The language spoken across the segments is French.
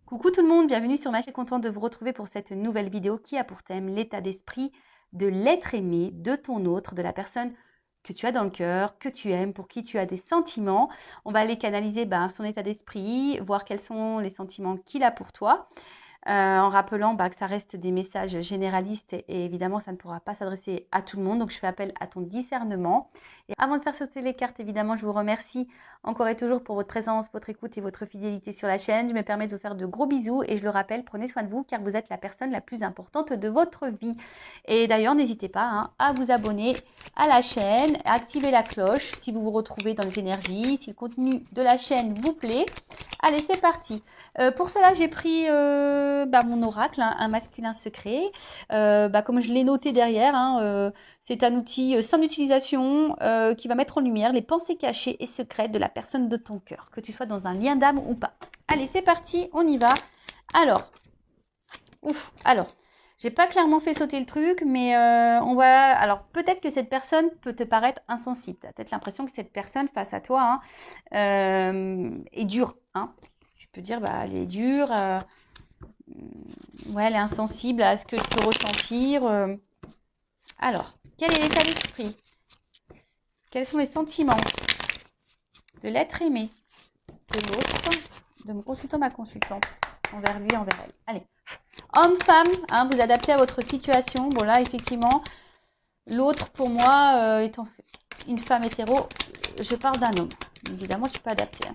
Coucou tout le monde, bienvenue sur ma chaîne, contente de vous retrouver pour cette nouvelle vidéo qui a pour thème l'état d'esprit de l'être aimé, de ton autre, de la personne que tu as dans le cœur, que tu aimes, pour qui tu as des sentiments. On va aller canaliser son état d'esprit, voir quels sont les sentiments qu'il a pour toi. En rappelant que ça reste des messages généralistes et évidemment ça ne pourra pas s'adresser à tout le monde, donc je fais appel à ton discernement. Et avant de faire sauter les cartes, évidemment je vous remercie encore et toujours pour votre présence, votre écoute et votre fidélité sur la chaîne. Je me permets de vous faire de gros bisous et je le rappelle, prenez soin de vous car vous êtes la personne la plus importante de votre vie. Et d'ailleurs n'hésitez pas à vous abonner à la chaîne, à activer la cloche si vous vous retrouvez dans les énergies, si le contenu de la chaîne vous plaît. Allez, c'est parti. Pour cela, j'ai pris mon oracle, un masculin secret. Comme je l'ai noté derrière, c'est un outil simple d'utilisation qui va mettre en lumière les pensées cachées et secrètes de la personne de ton cœur, que tu sois dans un lien d'âme ou pas. Allez, c'est parti, on y va. Alors, j'ai pas clairement fait sauter le truc, mais on va. Alors, peut-être que cette personne peut te paraître insensible. Tu as peut-être l'impression que cette personne face à toi est dure. Tu peux dire, elle est dure. Ouais, elle est insensible à ce que je peux ressentir. Alors, quel est l'état d'esprit? Quels sont les sentiments de l'être aimé, de l'autre, de mon consultant, ma consultante, envers lui, envers elle? Allez. Homme, femme, vous adaptez à votre situation. Bon, là, effectivement, l'autre, pour moi, étant une femme hétéro, je parle d'un homme. Évidemment, tu peux adapter.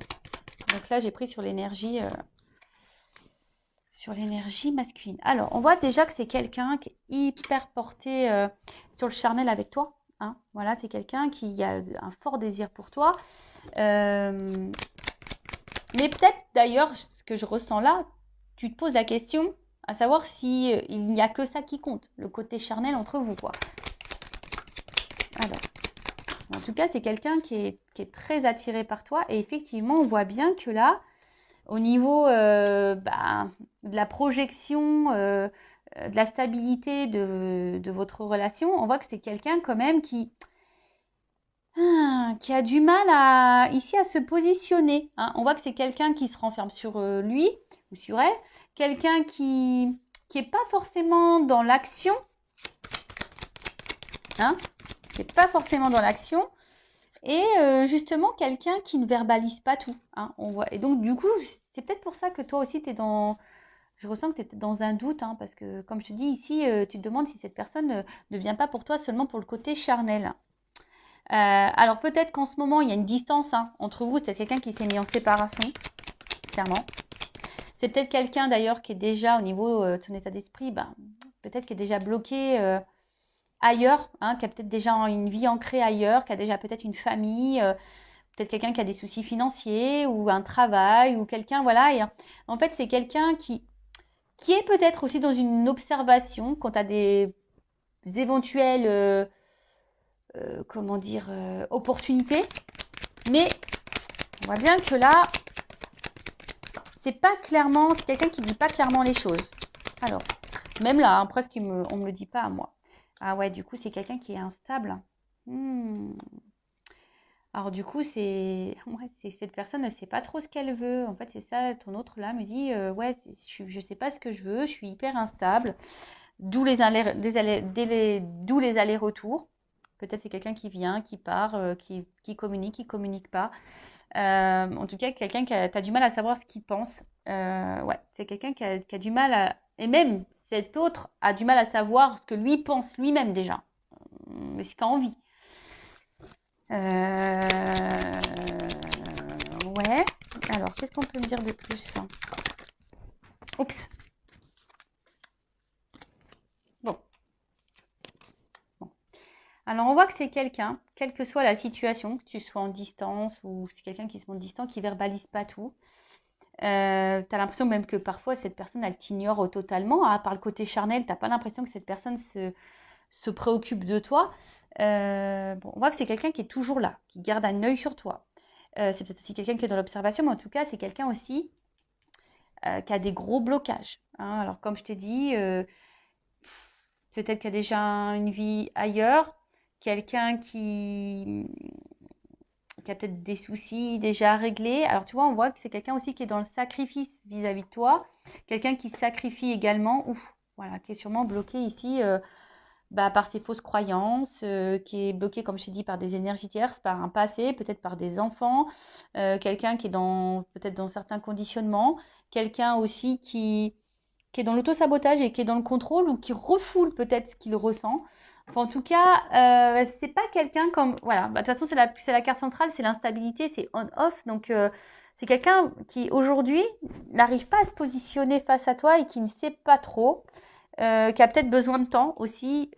Donc là, j'ai pris sur l'énergie masculine. Alors, on voit déjà que c'est quelqu'un qui est hyper porté sur le charnel avec toi. Voilà, c'est quelqu'un qui a un fort désir pour toi. Mais peut-être, d'ailleurs, ce que je ressens là, tu te poses la question à savoir si il n'y a que ça qui compte, le côté charnel entre vous, quoi. Alors, en tout cas, c'est quelqu'un qui est très attiré par toi. Et effectivement, on voit bien que là, au niveau de la projection, de la stabilité de votre relation, on voit que c'est quelqu'un quand même qui a du mal ici à se positionner. On voit que c'est quelqu'un qui se renferme sur lui ou sur elle, quelqu'un qui n'est pas forcément dans l'action, qui n'est pas forcément dans l'action, et justement quelqu'un qui ne verbalise pas tout. On voit. Et donc du coup, c'est peut-être pour ça que toi aussi tu es dans... Je ressens que tu es dans un doute, parce que comme je te dis ici, tu te demandes si cette personne ne vient pas pour toi seulement pour le côté charnel. Alors peut-être qu'en ce moment, il y a une distance entre vous. C'est peut-être quelqu'un qui s'est mis en séparation, clairement. C'est peut-être quelqu'un d'ailleurs qui est déjà au niveau de son état d'esprit, peut-être qui est déjà bloqué ailleurs, qui a peut-être déjà une vie ancrée ailleurs, qui a déjà peut-être une famille, peut-être quelqu'un qui a des soucis financiers ou un travail ou quelqu'un, voilà. Et en fait, c'est quelqu'un qui est peut-être aussi dans une observation quant à des éventuelles opportunités. Mais on voit bien que là, c'est quelqu'un qui dit pas clairement les choses. Alors, même là, presque on me le dit pas à moi. Ah ouais, du coup, c'est quelqu'un qui est instable. Alors du coup, c'est cette personne ne sait pas trop ce qu'elle veut. En fait, c'est ça, ton autre là me dit, je sais pas ce que je veux, je suis hyper instable. D'où les allers-retours. Peut-être c'est quelqu'un qui vient, qui part, qui communique pas. En tout cas, quelqu'un qui a du mal à savoir ce qu'il pense. C'est quelqu'un qui a du mal à... Et même cet autre a du mal à savoir ce que lui pense lui-même déjà. Mais ce qu'il a envie. Ouais. Alors, qu'est-ce qu'on peut me dire de plus? Oups. Bon. Alors, on voit que c'est quelqu'un, quelle que soit la situation, que tu sois en distance ou c'est quelqu'un qui se montre distant, qui verbalise pas tout. Tu as l'impression même que parfois cette personne, elle t'ignore totalement. Par le côté charnel, tu n'as pas l'impression que cette personne se préoccupe de toi. On voit que c'est quelqu'un qui est toujours là, qui garde un œil sur toi. C'est peut-être aussi quelqu'un qui est dans l'observation, mais en tout cas, c'est quelqu'un aussi qui a des gros blocages. Alors, comme je t'ai dit, peut-être qu'il y a déjà une vie ailleurs, quelqu'un qui qui a peut-être des soucis déjà à régler. Alors, tu vois, on voit que c'est quelqu'un aussi qui est dans le sacrifice vis-à-vis de toi. Quelqu'un qui sacrifie également, ouf, voilà, qui est sûrement bloqué ici par ses fausses croyances, qui est bloqué, comme je t'ai dit, par des énergies tierces, par un passé, peut-être par des enfants, quelqu'un qui est peut-être dans certains conditionnements, quelqu'un aussi qui est dans l'auto-sabotage et qui est dans le contrôle ou qui refoule peut-être ce qu'il ressent. Enfin, en tout cas, c'est pas quelqu'un comme... Voilà, de toute façon, c'est la carte centrale, c'est l'instabilité, c'est on-off. Donc, c'est quelqu'un qui, aujourd'hui, n'arrive pas à se positionner face à toi et qui ne sait pas trop, qui a peut-être besoin de temps aussi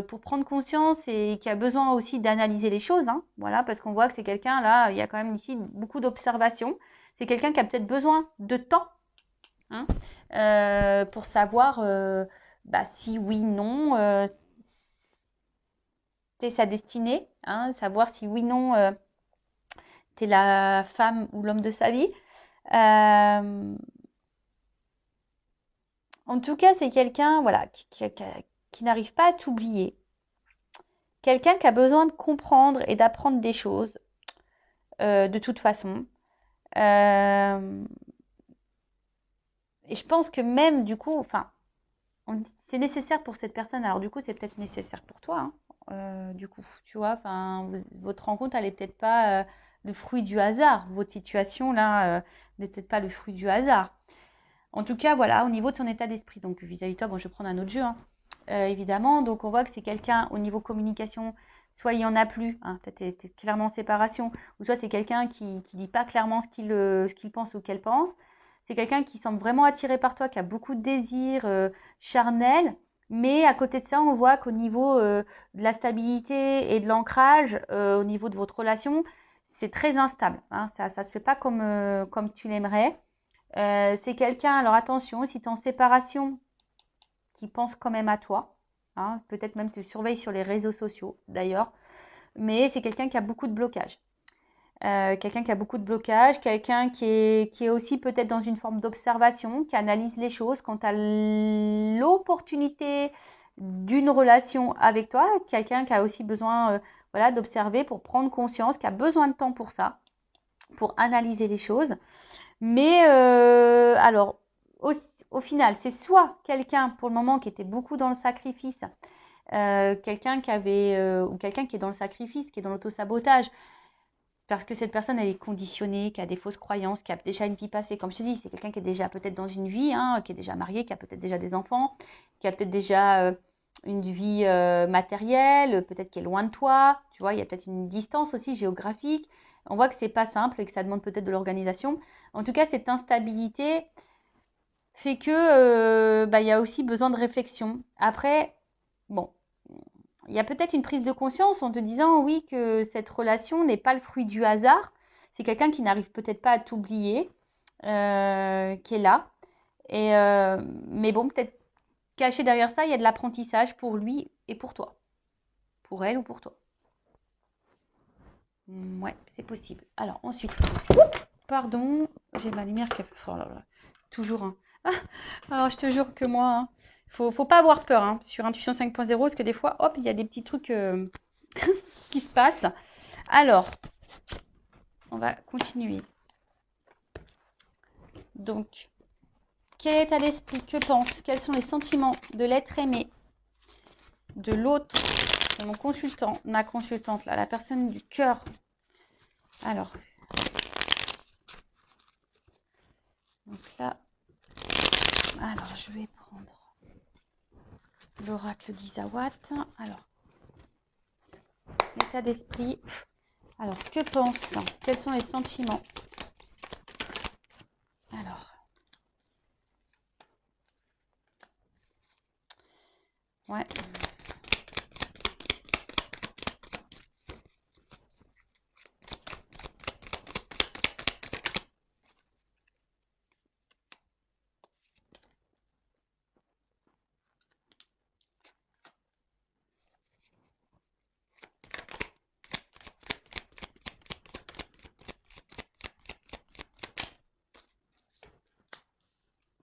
pour prendre conscience et qui a besoin aussi d'analyser les choses. Hein, voilà, parce qu'on voit que c'est quelqu'un, là, il y a quand même ici beaucoup d'observations. C'est quelqu'un qui a peut-être besoin de temps, hein, pour savoir si oui, non, c'est sa destinée, hein, savoir si oui, non, t'es la femme ou l'homme de sa vie. En tout cas, c'est quelqu'un voilà, qui n'arrive pas à t'oublier. Quelqu'un qui a besoin de comprendre et d'apprendre des choses, de toute façon. Et je pense que même, du coup, enfin, c'est nécessaire pour cette personne. Alors, du coup, c'est peut-être nécessaire pour toi, hein, du coup, tu vois. Enfin, votre rencontre, elle n'est peut-être pas le fruit du hasard. Votre situation, là, n'est peut-être pas le fruit du hasard. En tout cas, voilà, au niveau de son état d'esprit. Donc, vis-à-vis de toi, bon, je vais prendre un autre jeu, hein, évidemment. Donc, on voit que c'est quelqu'un, au niveau communication, soit il n'y en a plus, hein, peut-être t'es clairement en séparation, ou soit c'est quelqu'un qui ne dit pas clairement ce qu'il pense ou qu'elle pense. C'est quelqu'un qui semble vraiment attiré par toi, qui a beaucoup de désirs charnels, mais à côté de ça, on voit qu'au niveau de la stabilité et de l'ancrage, au niveau de votre relation, c'est très instable. Hein, ça ne se fait pas comme tu l'aimerais. C'est quelqu'un, alors attention, si tu es en séparation, qui pense quand même à toi. Hein, peut-être même tu surveilles sur les réseaux sociaux d'ailleurs. Mais c'est quelqu'un qui a beaucoup de blocages. Quelqu'un qui a beaucoup de blocages, quelqu'un qui est aussi peut-être dans une forme d'observation, qui analyse les choses quant à l'opportunité d'une relation avec toi, quelqu'un qui a aussi besoin voilà, d'observer pour prendre conscience, qui a besoin de temps pour ça, pour analyser les choses. Mais alors, au final, c'est soit quelqu'un pour le moment qui était beaucoup dans le sacrifice, quelqu'un qui avait, ou quelqu'un qui est dans le sacrifice, qui est dans l'autosabotage, parce que cette personne, elle est conditionnée, qui a des fausses croyances, qui a déjà une vie passée. Comme je te dis, c'est quelqu'un qui est déjà peut-être dans une vie, hein, qui est déjà marié, qui a peut-être déjà des enfants, qui a peut-être déjà une vie matérielle, peut-être qui est loin de toi. Tu vois, il y a peut-être une distance aussi géographique. On voit que c'est pas simple et que ça demande peut-être de l'organisation. En tout cas, cette instabilité fait que il y a aussi besoin de réflexion. Après, bon, il y a peut-être une prise de conscience en te disant oui que cette relation n'est pas le fruit du hasard. C'est quelqu'un qui n'arrive peut-être pas à t'oublier, qui est là. Mais bon, peut-être caché derrière ça, il y a de l'apprentissage pour lui et pour toi. Pour elle ou pour toi. Ouais, c'est possible. Alors ensuite, pardon, j'ai ma lumière qui a... Oh là là, toujours. Hein. Alors je te jure que moi, hein, faut pas avoir peur hein, sur Intuition 5.0 parce que des fois, hop, il y a des petits trucs qui se passent. Alors, on va continuer. Donc, quel est à l'esprit? Que pense? Quels sont les sentiments de l'être aimé, de l'autre, de mon consultant, ma consultante, là, la personne du cœur? Alors, donc là, alors je vais prendre l'oracle d'Isawat. Alors, l'état d'esprit. Alors, que pense? Quels sont les sentiments? Alors, ouais.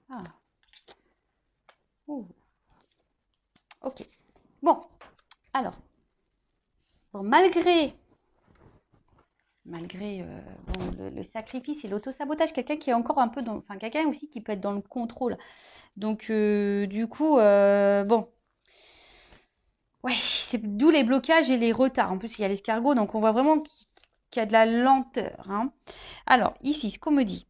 Ah. Ouh. Ok. Bon, alors, bon, malgré malgré bon, le sacrifice et l'auto-sabotage. Quelqu'un qui est encore un peu dans... Enfin, quelqu'un aussi qui peut être dans le contrôle. Donc, du coup, bon... Ouais, c'est d'où les blocages et les retards. En plus, il y a l'escargot, donc on voit vraiment qu'il y a de la lenteur, hein. Alors, ici, ce qu'on me dit,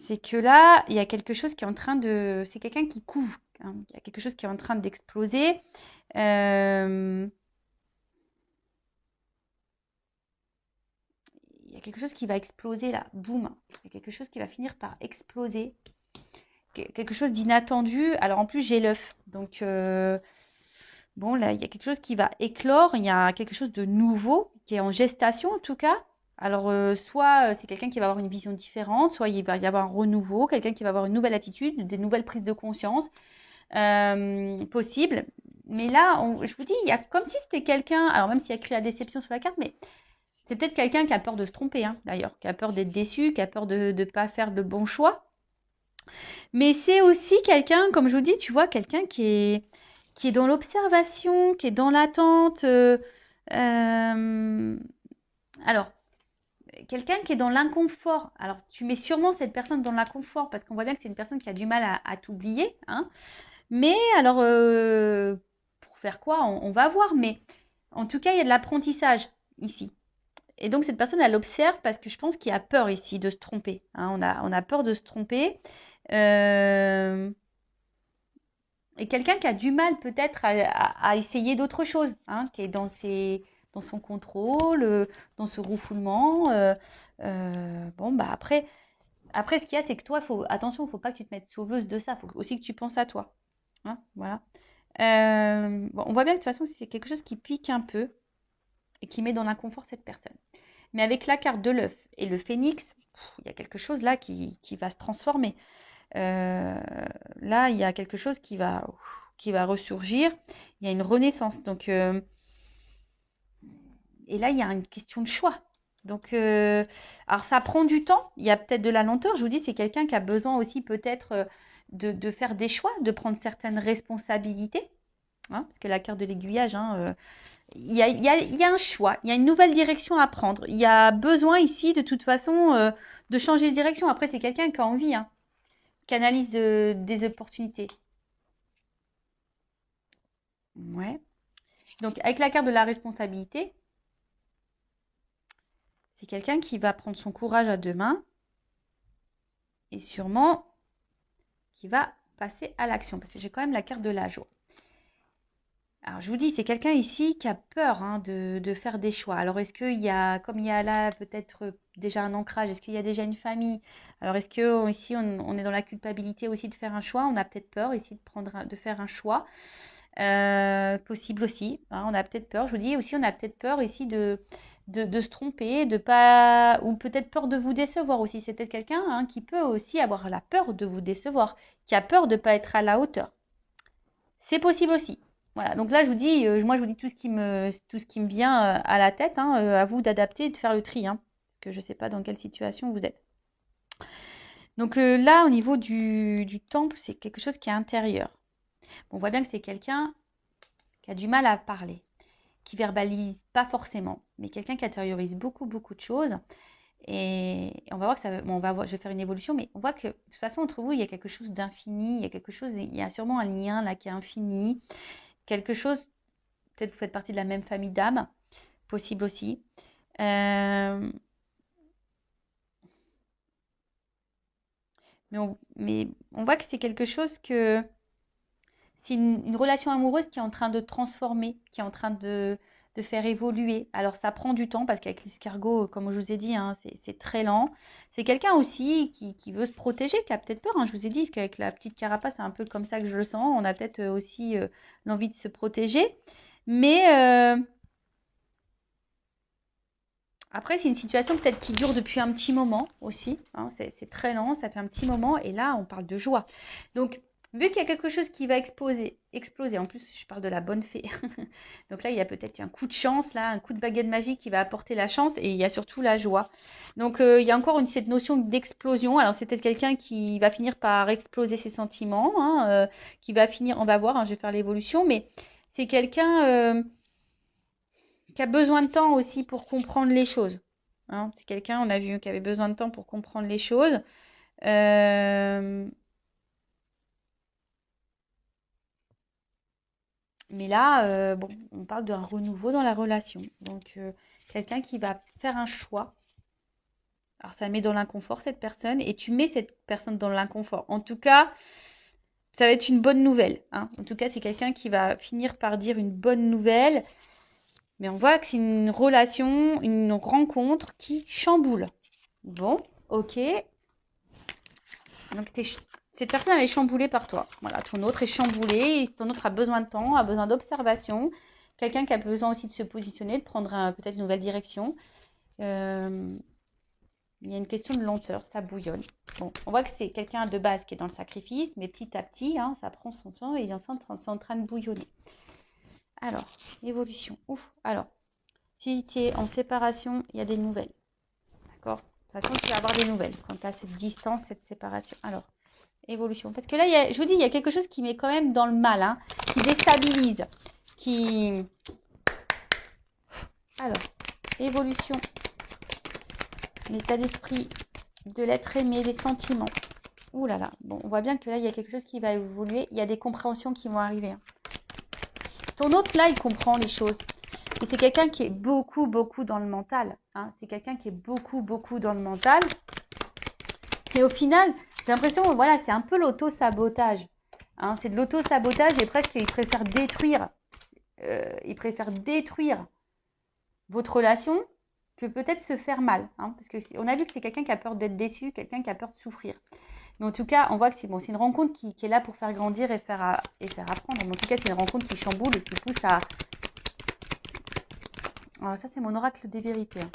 c'est que là, il y a quelque chose qui est en train de... C'est quelqu'un qui couve, hein. Il y a quelque chose qui est en train d'exploser. Il y a quelque chose qui va exploser là, boum. Il y a quelque chose qui va finir par exploser. Quelque chose d'inattendu. Alors en plus, j'ai l'œuf. Donc, bon, là, il y a quelque chose qui va éclore. Il y a quelque chose de nouveau qui est en gestation en tout cas. Alors, soit c'est quelqu'un qui va avoir une vision différente, soit il va y avoir un renouveau, quelqu'un qui va avoir une nouvelle attitude, des nouvelles prises de conscience possibles. Mais là, je vous dis, il y a comme si c'était quelqu'un, alors même s'il y a écrit la déception sur la carte, mais c'est peut-être quelqu'un qui a peur de se tromper, hein, d'ailleurs, qui a peur d'être déçu, qui a peur de ne pas faire le bon choix. Mais c'est aussi quelqu'un, comme je vous dis, tu vois, quelqu'un qui est dans l'observation, qui est dans l'attente. Alors, quelqu'un qui est dans l'inconfort. Alors, tu mets sûrement cette personne dans l'inconfort parce qu'on voit bien que c'est une personne qui a du mal à t'oublier, hein. Mais alors, pour faire quoi on va voir. Mais en tout cas, il y a de l'apprentissage ici. Et donc, cette personne, elle observe parce que je pense qu'il a peur ici de se tromper, hein. On a peur de se tromper. Euh, Et quelqu'un qui a du mal peut-être à essayer d'autres choses, hein, qui est dans son contrôle, dans ce refoulement. Bon, bah après, ce qu'il y a, c'est que toi, attention, il ne faut pas que tu te mettes sauveuse de ça. Il faut aussi que tu penses à toi, hein, voilà. Bon, on voit bien que de toute façon, c'est quelque chose qui pique un peu et qui met dans l'inconfort cette personne. Mais avec la carte de l'œuf et le phénix, il y a quelque chose là qui va se transformer. Là, il y a quelque chose qui va ressurgir. Il y a une renaissance. Donc, et là, il y a une question de choix. Donc, alors ça prend du temps. Il y a peut-être de la lenteur. Je vous dis, c'est quelqu'un qui a besoin aussi peut-être de faire des choix, de prendre certaines responsabilités, hein, parce que la carte de l'aiguillage, hein, il y a un choix, il y a une nouvelle direction à prendre. Il y a besoin ici, de toute façon, de changer de direction. Après, c'est quelqu'un qui a envie, hein, qui analyse des opportunités. Ouais. Donc, avec la carte de la responsabilité, c'est quelqu'un qui va prendre son courage à deux mains et sûrement qui va passer à l'action. Parce que j'ai quand même la carte de la joie. Alors, je vous dis, c'est quelqu'un ici qui a peur, hein, de faire des choix. Alors, est-ce qu'il y a, comme il y a là peut-être déjà un ancrage, est-ce qu'il y a déjà une famille? Alors, est-ce que ici, on est dans la culpabilité aussi de faire un choix? On a peut-être peur ici de faire un choix. Possible aussi, hein, on a peut-être peur. Je vous dis aussi, on a peut-être peur ici de se tromper, de pas, ou peut-être peur de vous décevoir aussi. C'est peut-être quelqu'un, hein, qui peut aussi avoir la peur de vous décevoir, qui a peur de ne pas être à la hauteur. C'est possible aussi. Voilà, donc là je vous dis, moi je vous dis tout ce qui me vient à la tête, hein, à vous d'adapter et de faire le tri, hein, parce que je ne sais pas dans quelle situation vous êtes. Donc là, au niveau du temple, c'est quelque chose qui est intérieur. On voit bien que c'est quelqu'un qui a du mal à parler, qui verbalise pas forcément, mais quelqu'un qui intériorise beaucoup, beaucoup de choses. Et on va voir que ça, bon, on va voir, je vais faire une évolution, mais on voit que de toute façon, entre vous, il y a quelque chose d'infini, il y a quelque chose, il y a sûrement un lien là qui est infini, quelque chose, peut-être vous faites partie de la même famille d'âmes, possible aussi. Euh, mais on voit que c'est quelque chose que c'est une relation amoureuse qui est en train de transformer, qui est en train de faire évoluer. Alors ça prend du temps parce qu'avec l'escargot, comme je vous ai dit, hein, c'est très lent. C'est quelqu'un aussi qui veut se protéger, qui a peut-être peur, hein. Je vous ai dit qu'avec la petite carapace, c'est un peu comme ça que je le sens. On a peut-être aussi l'envie de se protéger. Mais après, c'est une situation peut-être qui dure depuis un petit moment aussi, hein. C'est très lent, ça fait un petit moment. Et là, on parle de joie. Donc, vu qu'il y a quelque chose qui va exploser, en plus, je parle de la bonne fée. Donc là, il y a peut-être un coup de chance, là, un coup de baguette magique qui va apporter la chance. Et il y a surtout la joie. Donc, il y a encore cette notion d'explosion. Alors, c'est peut-être quelqu'un qui va finir par exploser ses sentiments, hein, qui va finir, on va voir, hein, je vais faire l'évolution. Mais c'est quelqu'un qui a besoin de temps aussi pour comprendre les choses, hein. C'est quelqu'un, on a vu, qui avait besoin de temps pour comprendre les choses. Euh, Mais là, bon, on parle d'un renouveau dans la relation. Donc, quelqu'un qui va faire un choix. Alors, ça met dans l'inconfort cette personne et tu mets cette personne dans l'inconfort. En tout cas, ça va être une bonne nouvelle, hein. En tout cas, c'est quelqu'un qui va finir par dire une bonne nouvelle. Mais on voit que c'est une relation, une rencontre qui chamboule. Bon, ok. Donc, cette personne, elle est chamboulée par toi. Voilà, ton autre est chamboulé. Ton autre a besoin de temps, a besoin d'observation. Quelqu'un qui a besoin aussi de se positionner, de prendre peut-être une nouvelle direction. Euh, il y a une question de lenteur, ça bouillonne. Bon, on voit que c'est quelqu'un de base qui est dans le sacrifice, mais petit à petit, hein, ça prend son temps et il est en train de bouillonner. Alors, évolution. Ouf, alors, si tu es en séparation, il y a des nouvelles. D'accord? De toute façon, tu vas avoir des nouvelles quand tu as cette distance, cette séparation. Alors, évolution. Parce que là, je vous dis, il y a quelque chose qui met quand même dans le mal, hein, qui déstabilise, qui... Alors, évolution, l'état d'esprit de l'être aimé, des sentiments. Ouh là là, bon, on voit bien que là, il y a quelque chose qui va évoluer. Il y a des compréhensions qui vont arriver, hein. Ton autre, là, il comprend les choses. Et c'est quelqu'un qui est beaucoup, beaucoup dans le mental, hein. C'est quelqu'un qui est beaucoup, beaucoup dans le mental. Et au final, j'ai l'impression, voilà, c'est un peu l'auto-sabotage, hein. C'est de l'auto-sabotage et presque, il préfère détruire votre relation que peut-être se faire mal, hein, parce qu'on a vu que c'est quelqu'un qui a peur d'être déçu, quelqu'un qui a peur de souffrir. Mais en tout cas, on voit que c'est bon, c'est une rencontre qui est là pour faire grandir et faire apprendre. Mais en tout cas, c'est une rencontre qui chamboule et qui pousse à... Alors ça, c'est mon oracle des vérités, hein.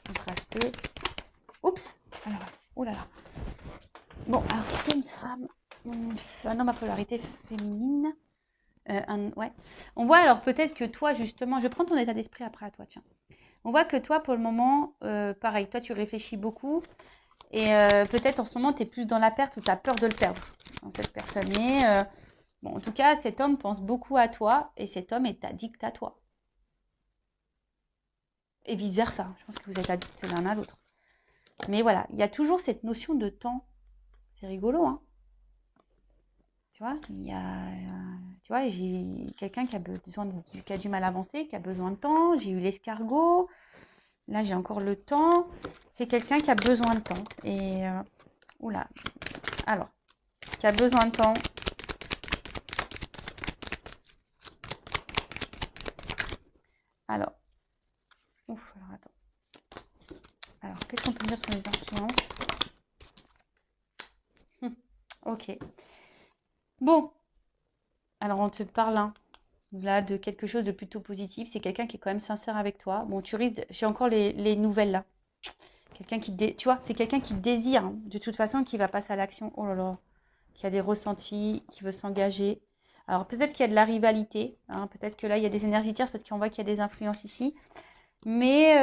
Contrasté. Oups. Alors, oh là là. Bon, alors c'était une femme, un homme à polarité féminine. Ouais. On voit alors peut-être que toi, justement, je prends ton état d'esprit après à toi, tiens. On voit que toi, pour le moment, pareil, toi, tu réfléchis beaucoup. Et peut-être en ce moment, tu es plus dans la perte ou tu as peur de le perdre, dans cette personne. Mais bon, en tout cas, cet homme pense beaucoup à toi et cet homme est addict à toi. Et vice-versa. Je pense que vous êtes addicts l'un à l'autre. Mais voilà, il y a toujours cette notion de temps. C'est rigolo, hein. Tu vois, tu vois, j'ai quelqu'un qui a qui a du mal à avancer, qui a besoin de temps. J'ai eu l'escargot. Là, j'ai encore le temps. C'est quelqu'un qui a besoin de temps. Et oula. Alors, qui a besoin de temps. Alors, ouf, alors attends. Alors, qu'est-ce qu'on peut dire sur les influences? Ok. Bon, alors on te parle, hein, là de quelque chose de plutôt positif. C'est quelqu'un qui est quand même sincère avec toi. Bon, tu risques, j'ai encore les nouvelles là. Quelqu'un tu vois, c'est quelqu'un qui désire, hein, de toute façon, qui va passer à l'action. Oh là là, qui a des ressentis, qui veut s'engager. Alors peut-être qu'il y a de la rivalité, hein, peut-être que là il y a des énergies tierces parce qu'on voit qu'il y a des influences ici. Mais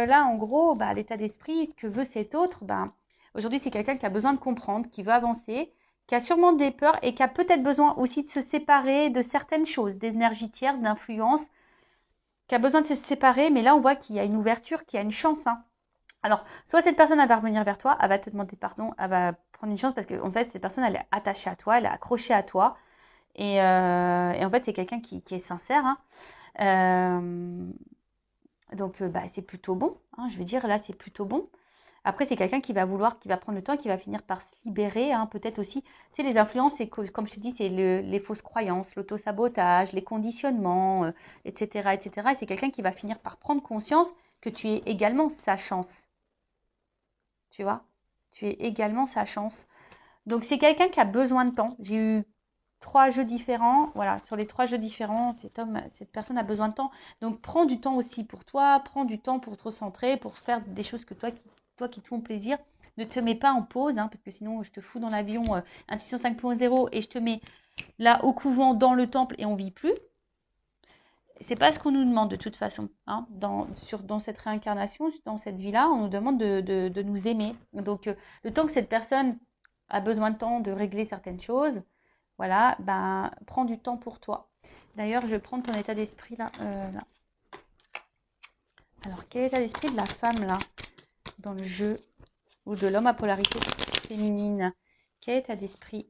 là, en gros, bah, l'état d'esprit, ce que veut cet autre, bah, aujourd'hui, c'est quelqu'un qui a besoin de comprendre, qui veut avancer, qui a sûrement des peurs et qui a peut-être besoin aussi de se séparer de certaines choses, d'énergie tierce, d'influence, qui a besoin de se séparer. Mais là, on voit qu'il y a une ouverture, qu'il y a une chance, hein. Alors, soit cette personne, elle va revenir vers toi, elle va te demander pardon, elle va prendre une chance parce qu'en fait, cette personne, elle est attachée à toi, elle est accrochée à toi. Et en fait, c'est quelqu'un qui est sincère, hein. Euh, donc, bah, c'est plutôt bon, hein, je veux dire, là, c'est plutôt bon. Après, c'est quelqu'un qui va vouloir, qui va prendre le temps, qui va finir par se libérer, hein, peut-être aussi. Tu sais, les influences, c'est comme je te dis, c'est les fausses croyances, l'autosabotage, les conditionnements, etc., etc. Et c'est quelqu'un qui va finir par prendre conscience que tu es également sa chance. Tu vois? Tu es également sa chance. Donc, c'est quelqu'un qui a besoin de temps. J'ai eu 3 jeux différents. Voilà, sur les 3 jeux différents, cette personne a besoin de temps. Donc, prends du temps aussi pour toi. Prends du temps pour te recentrer, pour faire des choses que toi qui te font plaisir. Ne te mets pas en pause, hein, parce que sinon, je te fous dans l'avion Intuition 5.0 et je te mets là au couvent, dans le temple et on vit plus. C'est pas ce qu'on nous demande de toute façon, hein. Dans cette réincarnation, dans cette vie-là, on nous demande de nous aimer. Donc, le temps que cette personne a besoin de temps de régler certaines choses, voilà, ben, prends du temps pour toi. D'ailleurs, je vais prendre ton état d'esprit là, là. Alors, quel est l'état d'esprit de la femme, là, dans le jeu, ou de l'homme à polarité féminine? Quel état d'esprit?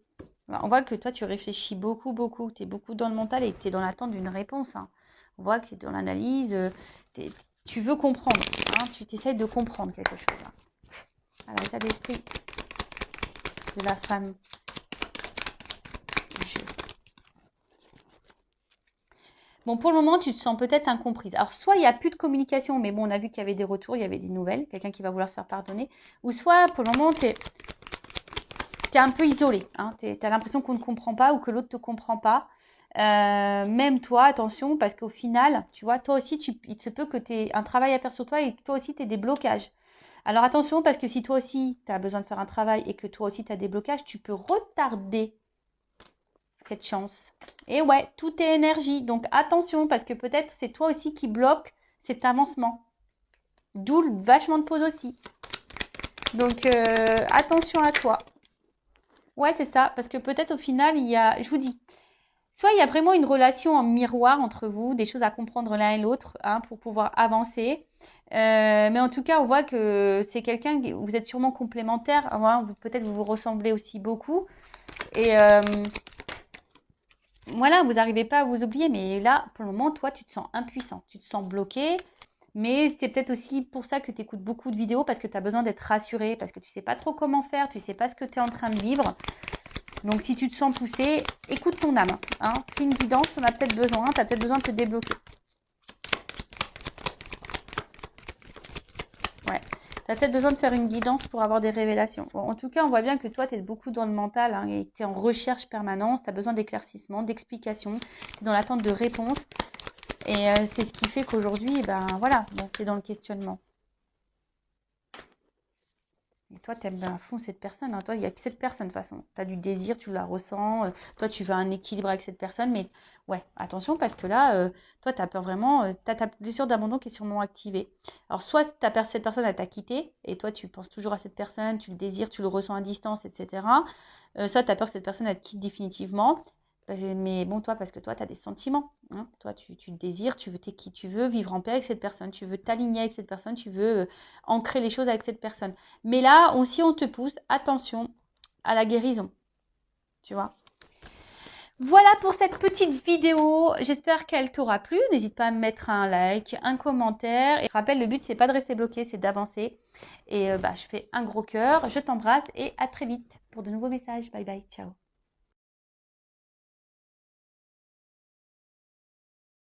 On voit que toi, tu réfléchis beaucoup, beaucoup. Tu es beaucoup dans le mental et que tu es dans l'attente d'une réponse. Hein. On voit que tu es dans l'analyse. Tu veux comprendre. Hein, tu t'essayes de comprendre quelque chose. Là. Alors, l'état d'esprit de la femme. Bon, pour le moment, tu te sens peut-être incomprise. Alors, soit il n'y a plus de communication, mais bon, on a vu qu'il y avait des retours, il y avait des nouvelles, quelqu'un qui va vouloir se faire pardonner. Ou soit, pour le moment, tu es un peu isolé. Hein, tu as l'impression qu'on ne comprend pas ou que l'autre ne te comprend pas. Même toi, attention, parce qu'au final, tu vois, toi aussi, il se peut que tu aies un travail à faire sur toi et que toi aussi, tu aies des blocages. Alors, attention, parce que si toi aussi, tu as besoin de faire un travail et que toi aussi, tu as des blocages, tu peux retarder cette chance. Et ouais, tout est énergie. Donc attention, parce que peut-être c'est toi aussi qui bloque cet avancement. D'où le vachement de pause aussi. Donc attention à toi. Ouais, c'est ça. Parce que peut-être au final, il y a, je vous dis, soit il y a vraiment une relation en miroir entre vous, des choses à comprendre l'un et l'autre hein, pour pouvoir avancer. Mais en tout cas, on voit que c'est quelqu'un, vous êtes sûrement complémentaires. Hein, peut-être vous vous ressemblez aussi beaucoup. Et voilà, vous n'arrivez pas à vous oublier, mais là, pour le moment, toi, tu te sens impuissant, tu te sens bloqué, mais c'est peut-être aussi pour ça que tu écoutes beaucoup de vidéos, parce que tu as besoin d'être rassuré, parce que tu ne sais pas trop comment faire, tu ne sais pas ce que tu es en train de vivre. Donc, si tu te sens poussé, écoute ton âme. Hein. Fais une guidance, tu en as peut-être besoin, tu as peut-être besoin de te débloquer. Ouais. Tu as peut-être besoin de faire une guidance pour avoir des révélations. Bon, en tout cas, on voit bien que toi, tu es beaucoup dans le mental hein, et tu es en recherche permanente. Tu as besoin d'éclaircissement, d'explications. Tu es dans l'attente de réponses. Et c'est ce qui fait qu'aujourd'hui, ben voilà, bon, tu es dans le questionnement. Et toi, tu aimes à fond cette personne. Hein. Toi, il n'y a que cette personne de toute façon. Tu as du désir, tu la ressens. Toi, tu veux un équilibre avec cette personne. Mais ouais, attention parce que là, toi, tu as peur vraiment. Tu as ta blessure d'abandon qui est sûrement activée. Alors, soit cette personne, elle t'a quitté. Et toi, tu penses toujours à cette personne. Tu le désires, tu le ressens à distance, etc. Soit tu as peur que cette personne, elle te quitte définitivement. Mais bon, toi, parce que toi, tu as des sentiments. Hein. Toi, tu te désires, tu veux t'es qui tu veux, vivre en paix avec cette personne. Tu veux t'aligner avec cette personne. Tu veux ancrer les choses avec cette personne. Mais là aussi, on te pousse, attention à la guérison. Tu vois. Voilà pour cette petite vidéo. J'espère qu'elle t'aura plu. N'hésite pas à me mettre un like, un commentaire. Et je rappelle, le but, c'est pas de rester bloqué, c'est d'avancer. Et je fais un gros cœur. Je t'embrasse et à très vite pour de nouveaux messages. Bye bye. Ciao.